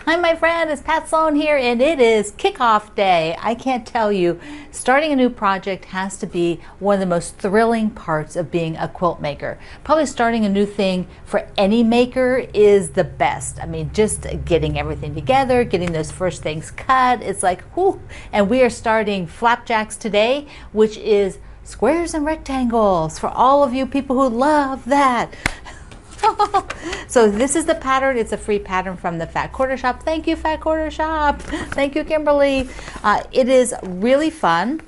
Hi, my friend, it's Pat Sloan here, and it is kickoff day. I can't tell you, starting a new project has to be one of the most thrilling parts of being a quilt maker. Probably starting a new thing for any maker is the best. I mean, just getting everything together, getting those first things cut, it's like, whew. And we are starting Flapjacks today, which is squares and rectangles for all of you people who love that. So this is the pattern. It's a free pattern from the Fat Quarter Shop. Thank you, Fat Quarter Shop. Thank you, Kimberly. It is really fun.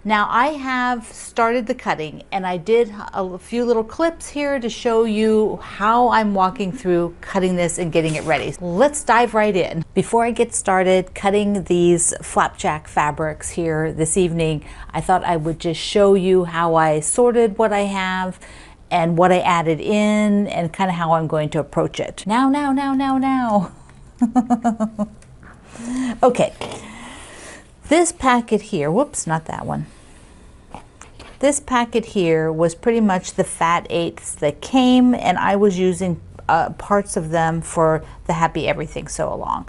Now I have started the cutting, and I did a few little clips here to show you how I'm walking through cutting this and getting it ready. Let's dive right in. Before I get started cutting these flapjack fabrics here this evening, I thought I would just show you how I sorted what I have and what I added in and kind of how I'm going to approach it. Now. Okay, this packet here, whoops, not that one. This packet here was pretty much the fat eighths that came, and I was using parts of them for the Happy Everything Sew Along.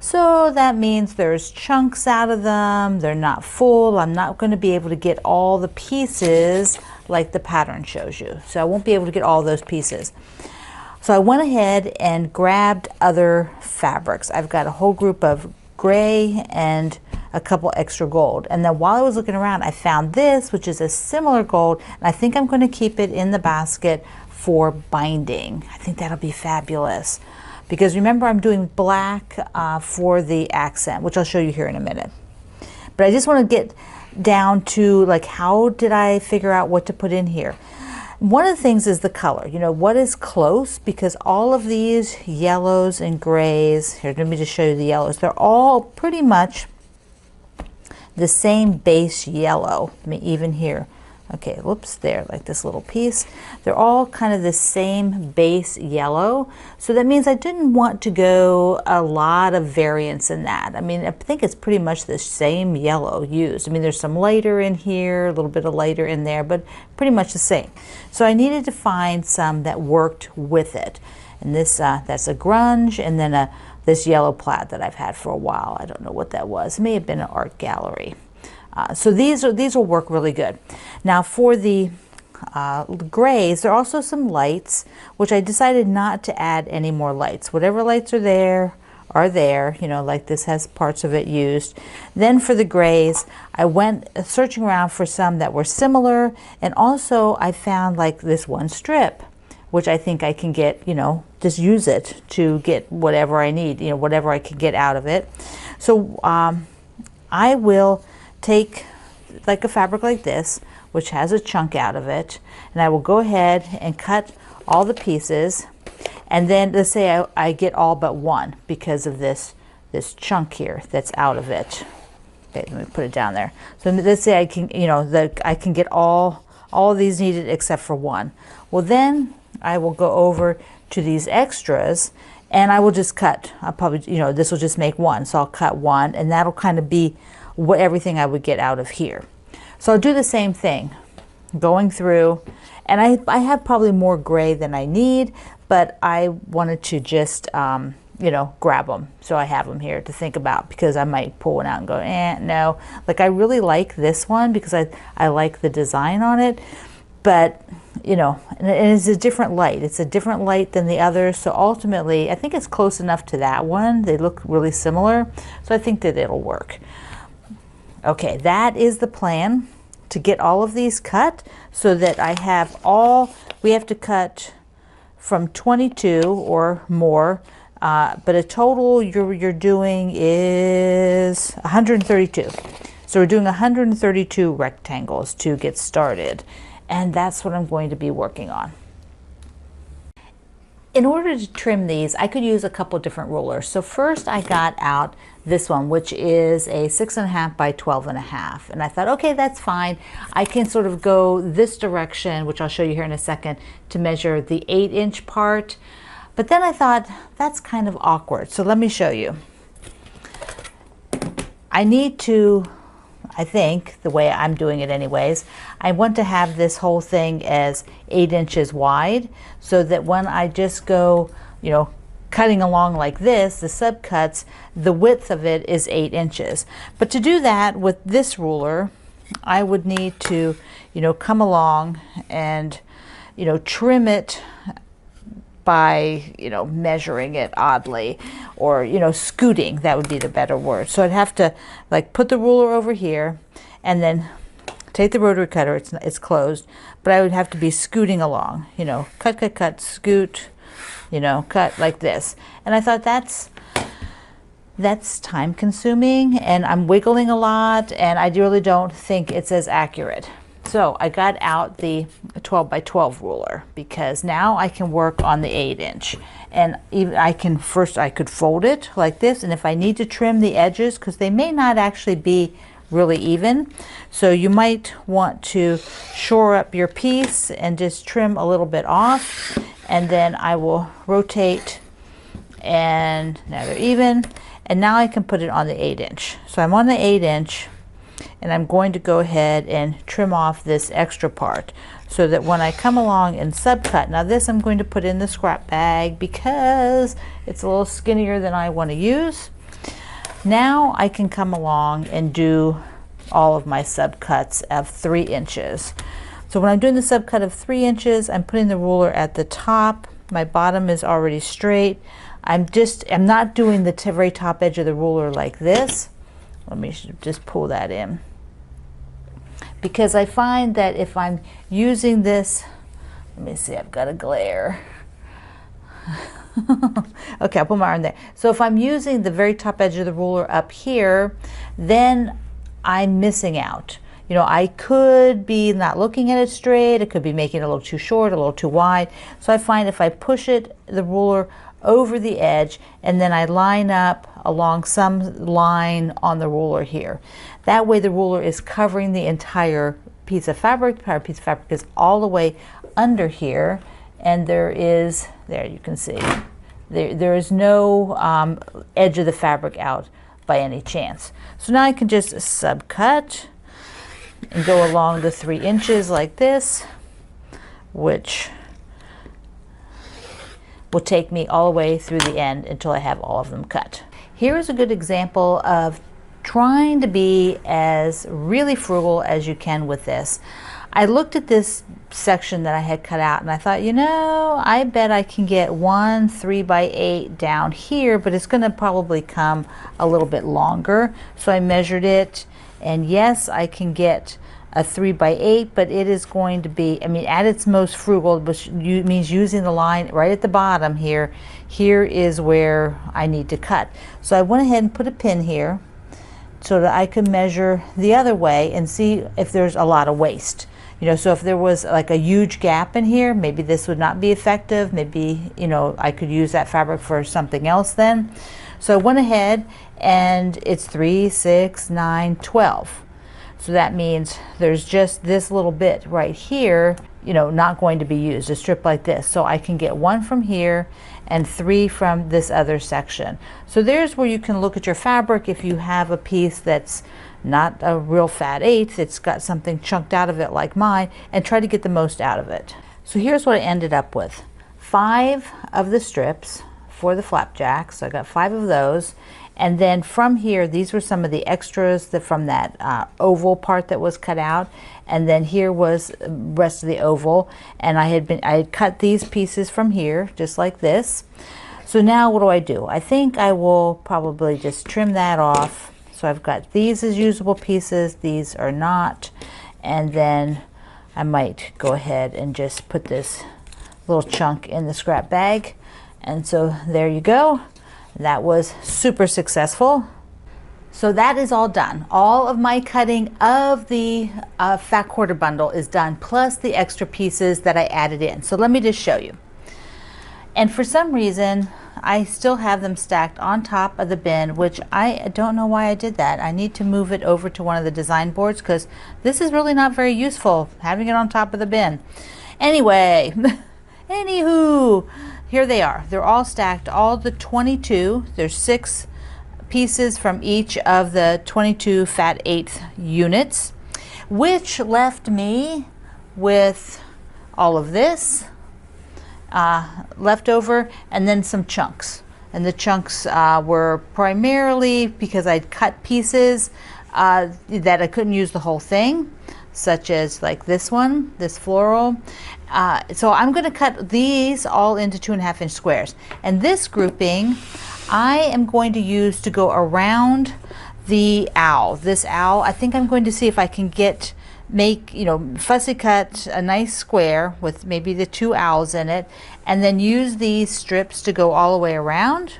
So that means there's chunks out of them, they're not full. I'm not going to be able to get all the pieces like the pattern shows you. So I won't be able to get all those pieces. So I went ahead and grabbed other fabrics. I've got a whole group of gray and a couple extra gold. And then while I was looking around, I found this, which is a similar gold, and I think I'm going to keep it in the basket for binding. I think that'll be fabulous. Because remember, I'm doing black for the accent, which I'll show you here in a minute. But I just want to get down to like, how did I figure out what to put in here? One of the things is the color. You know, what is close? Because all of these yellows and grays, here, let me just show you the yellows. They're all pretty much the same base yellow. I mean, even here. Okay, whoops, there, like this little piece. They're all kind of the same base yellow. So that means I didn't want to go a lot of variance in that. I mean, I think it's pretty much the same yellow used. I mean, there's some lighter in here, a little bit of lighter in there, but pretty much the same. So I needed to find some that worked with it. And this, that's a grunge, and then this yellow plaid that I've had for a while. I don't know what that was. It may have been an art gallery. So these will work really good. Now for the grays, there are also some lights, which I decided not to add any more lights. Whatever lights are there, you know, like this has parts of it used. Then for the grays, I went searching around for some that were similar, and also I found like this one strip, which I think I can get, you know, just use it to get whatever I need, you know, whatever I can get out of it. So I will take like a fabric like this, which has a chunk out of it, and I will go ahead and cut all the pieces, and then let's say I get all but one because of this chunk here that's out of it. Okay, let me put it down there. So let's say I can, you know, I can get all of these needed except for one. Well, then I will go over to these extras, and I will just cut. I'll probably, you know, this will just make one, so I'll cut one, and that'll kind of be everything I would get out of here. So I'll do the same thing, going through, and I have probably more gray than I need, but I wanted to just, you know, grab them. So I have them here to think about, because I might pull one out and go, no. Like, I really like this one because I like the design on it, but, you know, and it's a different light. It's a different light than the others, so ultimately, I think it's close enough to that one. They look really similar, so I think that it'll work. Okay, that is the plan, to get all of these cut so that I have we have to cut from 22 or more, but a total you're doing is 132. So we're doing 132 rectangles to get started, and that's what I'm going to be working on. In order to trim these, I could use a couple different rulers. So first I got out this one, which is a 6.5 by 12.5. And I thought, okay, that's fine. I can sort of go this direction, which I'll show you here in a second, to measure the 8-inch part. But then I thought, that's kind of awkward. So let me show you. I need to, I think, the way I'm doing it anyways, I want to have this whole thing as 8 inches wide, so that when I just go, you know, cutting along like this, the subcuts, the width of it is 8 inches. But to do that with this ruler, I would need to, you know, come along and, you know, trim it by, you know, measuring it oddly, or, you know, scooting, that would be the better word. So I'd have to like put the ruler over here and then take the rotary cutter, it's closed, but I would have to be scooting along, you know, cut, cut, cut, scoot, you know, cut like this. And I thought that's time consuming, and I'm wiggling a lot, and I really don't think it's as accurate. So I got out the 12 by 12 ruler, because now I can work on the 8 inch. And even I could fold it like this, and if I need to trim the edges, because they may not actually be really even, so you might want to shore up your piece and just trim a little bit off, and then I will rotate, and now they're even, and now I can put it on the 8 inch. So I'm on the 8 inch, and I'm going to go ahead and trim off this extra part, so that when I come along and subcut, now this I'm going to put in the scrap bag because it's a little skinnier than I want to use. Now I can come along and do all of my subcuts of 3 inches. So when I'm doing the subcut of 3 inches, I'm putting the ruler at the top. My bottom is already straight. I'm not doing the very top edge of the ruler like this. Let me just pull that in, because I find that if I'm using this, let me see, I've got a glare. Okay, I'll put my arm there. So if I'm using the very top edge of the ruler up here, then I'm missing out. You know, I could be not looking at it straight, it could be making it a little too short, a little too wide. So I find if I push it, the ruler over the edge, and then I line up along some line on the ruler here. That way the ruler is covering the entire piece of fabric. The entire piece of fabric is all the way under here, and there you can see, there is no edge of the fabric out by any chance. So now I can just subcut and go along the 3 inches like this, which will take me all the way through the end until I have all of them cut. Here is a good example of trying to be as really frugal as you can with this. I looked at this section that I had cut out, and I thought, you know, I bet I can get one 3 by 8 down here, but it's going to probably come a little bit longer. So I measured it, and yes, I can get a 3 by 8, but it is going to be, I mean, at its most frugal, which means using the line right at the bottom here. Here is where I need to cut. So I went ahead and put a pin here so that I could measure the other way and see if there's a lot of waste. You know, so if there was like a huge gap in here, maybe this would not be effective. Maybe, you know, I could use that fabric for something else then. So I went ahead, and it's 3, 6, 9, 12. So that means there's just this little bit right here, you know, not going to be used, a strip like this. So I can get 1 from here and 3 from this other section. So there's where you can look at your fabric if you have a piece that's not a real fat 1/8, it's got something chunked out of it like mine, and try to get the most out of it. So here's what I ended up with. 5 of the strips for the flapjacks, so I got 5 of those. And then from here, these were some of the extras from that oval part that was cut out. And then here was the rest of the oval. And I had cut these pieces from here, just like this. So now what do? I think I will probably just trim that off. So I've got these as usable pieces, these are not. And then I might go ahead and just put this little chunk in the scrap bag. And so there you go. That was super successful. So that is all done. All of my cutting of the fat quarter bundle is done, plus the extra pieces that I added in. So let me just show you. And for some reason, I still have them stacked on top of the bin, which I don't know why I did that. I need to move it over to one of the design boards, because this is really not very useful, having it on top of the bin. Anyway, anywho, here they are. They're all stacked, all the 22. There's 6 pieces from each of the 22 fat 1/8 units, which left me with all of this, left over, and then some chunks. And the chunks were primarily because I'd cut pieces that I couldn't use the whole thing, such as like this one, this floral. So I'm going to cut these all into 2.5 inch squares. And this grouping I am going to use to go around the owl. This owl, I think I'm going to see if I can make, you know, fussy cut a nice square with maybe the 2 owls in it, and then use these strips to go all the way around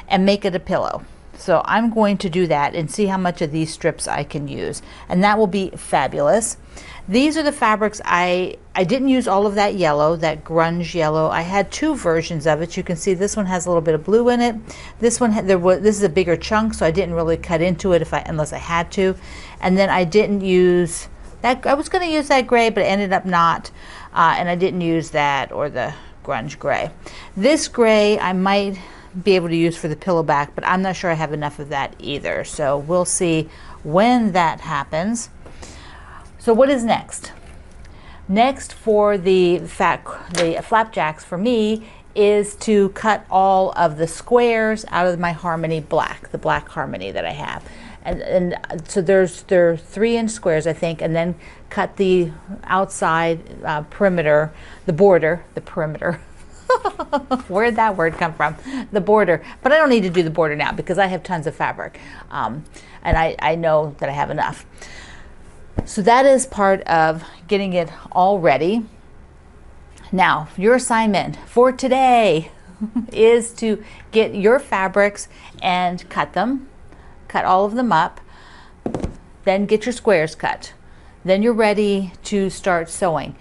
and make it a pillow. So I'm going to do that and see how much of these strips I can use, and that will be fabulous. These are the fabrics. I didn't use all of that yellow, that grunge yellow. I had 2 versions of it. You can see this one has a little bit of blue in it. This one this is a bigger chunk, so I didn't really cut into it unless I had to. And then I didn't use that. I was going to use that gray, but it ended up not. And I didn't use that or the grunge gray. This gray I might be able to use for the pillow back, but I'm not sure I have enough of that either. So we'll see when that happens. So what is next? Next for the flapjacks for me is to cut all of the squares out of my harmony black, the black harmony that I have. And so there are 3 inch squares, I think, and then cut the outside perimeter, the perimeter. Where'd that word come from? The border. But I don't need to do the border now because I have tons of fabric. And I know that I have enough. So that is part of getting it all ready. Now, your assignment for today is to get your fabrics and cut them. Cut all of them up. Then get your squares cut. Then you're ready to start sewing.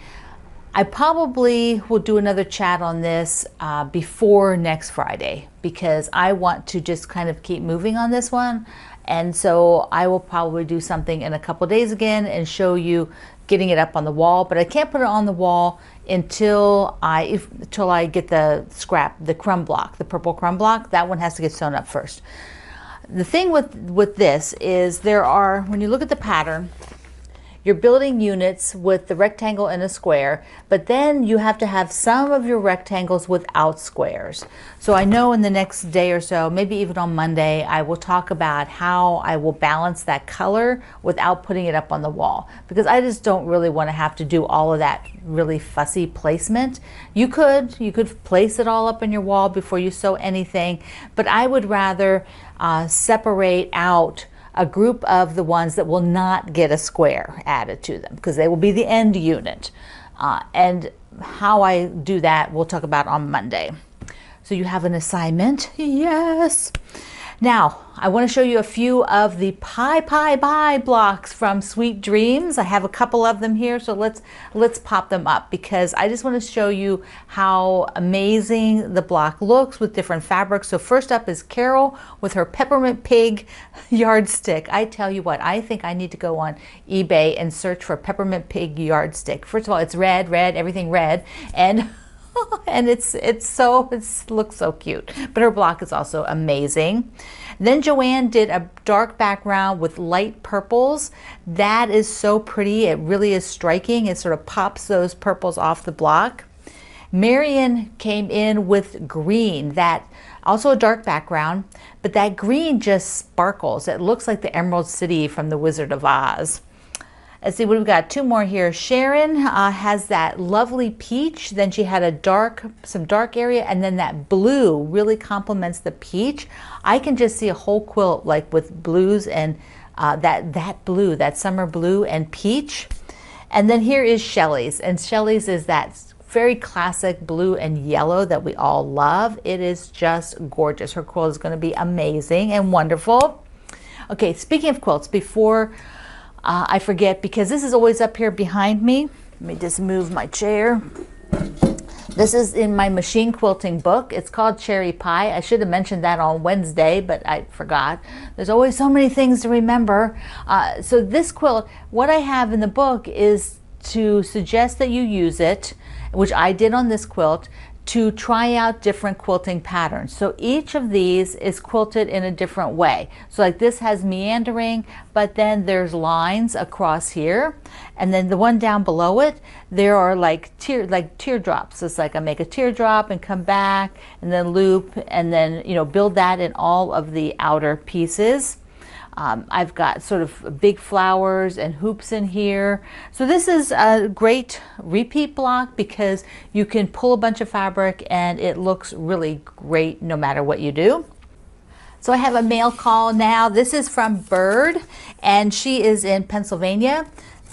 I probably will do another chat on this before next Friday because I want to just kind of keep moving on this one. And so I will probably do something in a couple days again and show you getting it up on the wall, but I can't put it on the wall until I get the crumb block, the purple crumb block. That one has to get sewn up first. The thing with this is when you look at the pattern, you're building units with the rectangle and a square, but then you have to have some of your rectangles without squares. So I know in the next day or so, maybe even on Monday, I will talk about how I will balance that color without putting it up on the wall, because I just don't really want to have to do all of that really fussy placement. You could place it all up on your wall before you sew anything, but I would rather separate out a group of the ones that will not get a square added to them because they will be the end unit. And how I do that we'll talk about on Monday. So you have an assignment. Yes. Now, I want to show you a few of the pie blocks from Sweet Dreams. I have a couple of them here, so let's pop them up because I just want to show you how amazing the block looks with different fabrics. So first up is Carol with her Peppermint Pig yardstick. I tell you what, I think I need to go on eBay and search for Peppermint Pig yardstick. First of all, it's red, everything red, and and it looks so cute. But her block is also amazing. Then Joanne did a dark background with light purples. That is so pretty. It really is striking. It sort of pops those purples off the block. Marion came in with green, that also a dark background, but that green just sparkles. It looks like the Emerald City from The Wizard of Oz. Let's see what we've got. 2 more here. Sharon has that lovely peach. Then she had some dark area, and then that blue really complements the peach. I can just see a whole quilt like with blues and that blue, that summer blue and peach. And then here is Shelley's, and Shelley's is that very classic blue and yellow that we all love. It is just gorgeous. Her quilt is going to be amazing and wonderful. Okay, speaking of quilts, before I forget, because this is always up here behind me. Let me just move my chair. This is in my machine quilting book. It's called Cherry Pie. I should have mentioned that on Wednesday, but I forgot. There's always so many things to remember. So this quilt, what I have in the book is to suggest that you use it, which I did on this quilt, to try out different quilting patterns. So each of these is quilted in a different way. So like this has meandering, but then there's lines across here. And then the one down below it, there are like teardrops. So it's like I make a teardrop and come back and then loop and then, you know, build that in all of the outer pieces. I've got sort of big flowers and hoops in here. So this is a great repeat block because you can pull a bunch of fabric and it looks really great no matter what you do. So I have a mail call now. This is from Bird, and she is in Pennsylvania.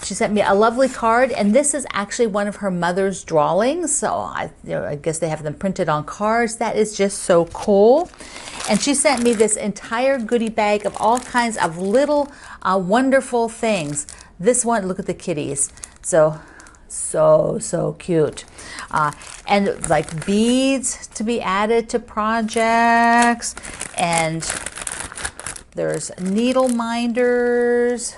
She sent me a lovely card, and this is actually one of her mother's drawings. So I guess they have them printed on cards. That is just so cool. And she sent me this entire goodie bag of all kinds of little wonderful things. This one, look at the kitties. So cute. And like beads to be added to projects. And there's needle minders.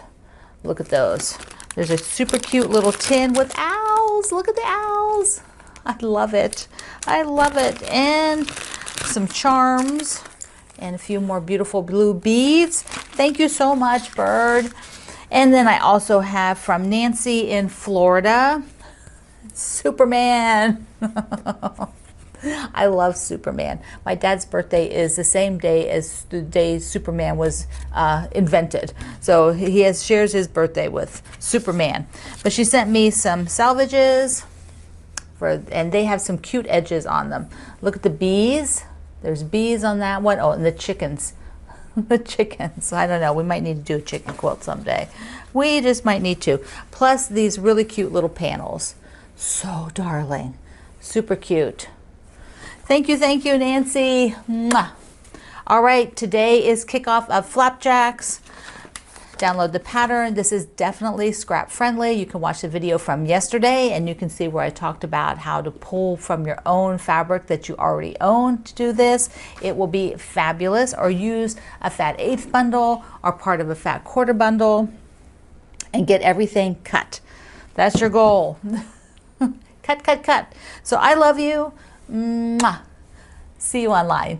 Look at those. There's a super cute little tin with owls. Look at the owls. I love it. I love it. And some charms and a few more beautiful blue beads. Thank you so much, Bird. And then I also have from Nancy in Florida, Superman. I love Superman. My dad's birthday is the same day as the day Superman was invented. So he shares his birthday with Superman. But she sent me some salvages, and they have some cute edges on them. Look at the bees. There's bees on that one. Oh, and the chickens. The chickens. I don't know. We might need to do a chicken quilt someday. We just might need to. Plus these really cute little panels. So darling. Super cute. Thank you, Nancy. Mwah. All right, today is kickoff of Flapjacks. Download the pattern. This is definitely scrap friendly. You can watch the video from yesterday and you can see where I talked about how to pull from your own fabric that you already own to do this. It will be fabulous. Or use a fat eighth bundle or part of a fat quarter bundle and get everything cut. That's your goal. Cut. So I love you. Mwah. See you online.